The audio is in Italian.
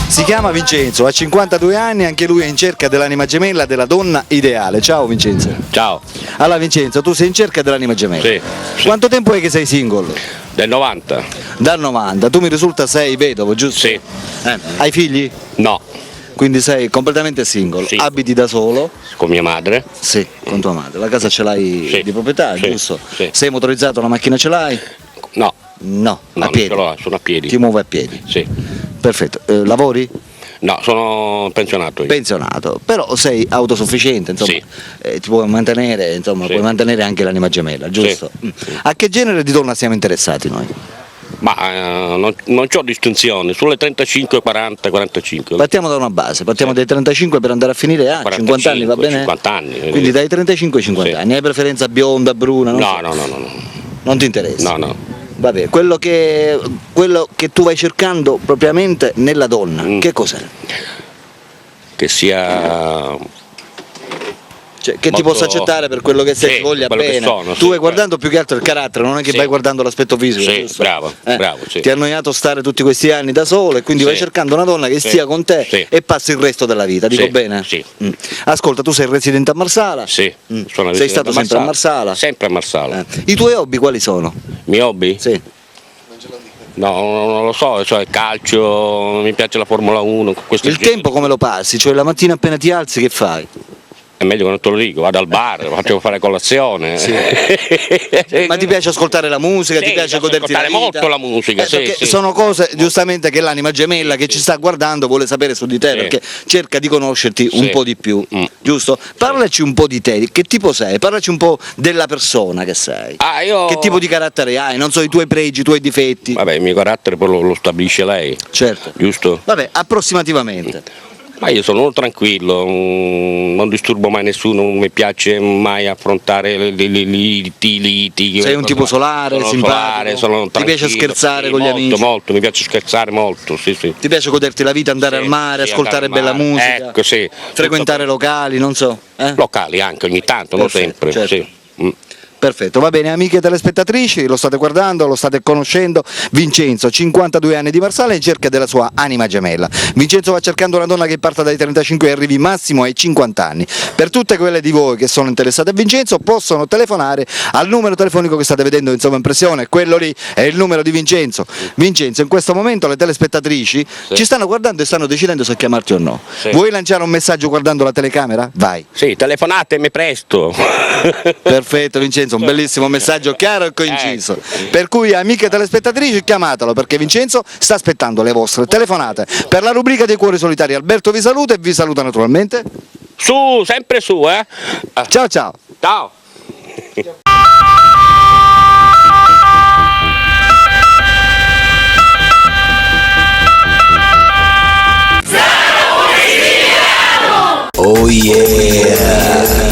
Si chiama Vincenzo, ha 52 anni, anche lui è in cerca dell'anima gemella, della donna ideale. Ciao Vincenzo. Ciao. Allora Vincenzo, tu sei in cerca dell'anima gemella. Sì. Quanto tempo è che sei single? Del 90. Dal 90. Tu mi risulta sei vedovo, giusto? Sì. Hai figli? No. Quindi sei completamente single. Sì. Abiti da solo? Con mia madre. Sì, con tua madre. La casa ce l'hai Sì. di proprietà, Sì. giusto? Sì. Sei motorizzato, la macchina ce l'hai? No. No, No, a piedi. non ce l'ho, sono a piedi. Ti muovi a piedi. Sì. Perfetto. Lavori? No, sono pensionato io. Pensionato, però sei autosufficiente, insomma, Sì. Ti puoi mantenere, insomma, Sì. puoi mantenere anche l'anima gemella, giusto? Sì. A che genere di donna siamo interessati noi? Ma non c'ho distinzione, sulle 35, 40, 45. Partiamo da una base, partiamo Sì. dai 35 per andare a finire a 50 anni, va bene? 50 anni. Quindi dai 35 ai 50 Sì. anni, hai preferenza bionda, bruna? Non so. No. Non ti interessa? No. Vabbè, quello che tu vai cercando propriamente nella donna, che cos'è? Che sia... Cioè, che ti molto- possa accettare per quello che sei, Sì, ti voglia quello che bene. sono, Tu sì, vai guardando più che altro il carattere, non è che Sì. vai guardando l'aspetto fisico. Sì, giusto? bravo, sì. Ti ha annoiato stare tutti questi anni da solo e quindi Sì. vai cercando una donna che Sì. stia con te Sì. e passi il resto della vita, dico Sì, bene? sì. Ascolta, tu sei residente a Marsala? Sì, Mm. sono Sei residente stato sempre a Marsala? Sempre a Marsala. I tuoi hobby quali sono? I miei hobby? Sì. No, non lo so, cioè calcio, mi piace la Formula 1, questo Il tempo come lo passi? Cioè la mattina appena ti alzi che fai? È meglio che non te lo dico, vado al bar, faccio fare colazione. Sì. Ma ti piace ascoltare la musica, Sì, ti piace mi piace goderti la ascoltare vita? molto la musica, sì, perché sì. sono cose giustamente che l'anima gemella che ci sta guardando vuole sapere su di te, Sì. perché cerca di conoscerti un Sì. po' di più, Mm. giusto? Parlaci un po' di te, che tipo sei? Parlaci un po' della persona che sei. Io... Che tipo di carattere hai? Non so, i tuoi pregi, i tuoi difetti. Vabbè, il mio carattere poi lo stabilisce lei, Certo. giusto? Vabbè, approssimativamente. Ma io sono uno tranquillo, non disturbo mai nessuno, non mi piace mai affrontare le liti. Sei un tipo solare, sono simpatico? sono Ti piace tranquillo, scherzare sì, con gli molto, amici? Molto, mi piace scherzare molto, sì. Ti piace goderti la vita, andare Sì, al mare, sì, ascoltare andare al bella mare. musica? Ecco, sì. Frequentare locali, non so. Locali anche ogni tanto, Perfetto, non sempre. certo. Sì. Mm. Perfetto, va bene, amiche telespettatrici, lo state guardando, lo state conoscendo. Vincenzo, 52 anni di Marsala, in cerca della sua anima gemella. Vincenzo va cercando una donna che parta dai 35 e arrivi massimo ai 50 anni. Per tutte quelle di voi che sono interessate a Vincenzo possono telefonare al numero telefonico che state vedendo in sovraimpressione, quello lì è il numero di Vincenzo. Vincenzo, in questo momento le telespettatrici ci stanno guardando e stanno decidendo se chiamarti o no. Sì. Vuoi lanciare un messaggio guardando la telecamera? Vai. Sì, telefonatemi presto. Perfetto Vincenzo, un bellissimo messaggio chiaro e coinciso. Per cui amiche telespettatrici chiamatelo, perché Vincenzo sta aspettando le vostre telefonate. Per la rubrica dei cuori solitari Alberto vi saluta e vi saluta naturalmente Su, sempre su, eh. Ciao ciao. Ciao. Oh yeah!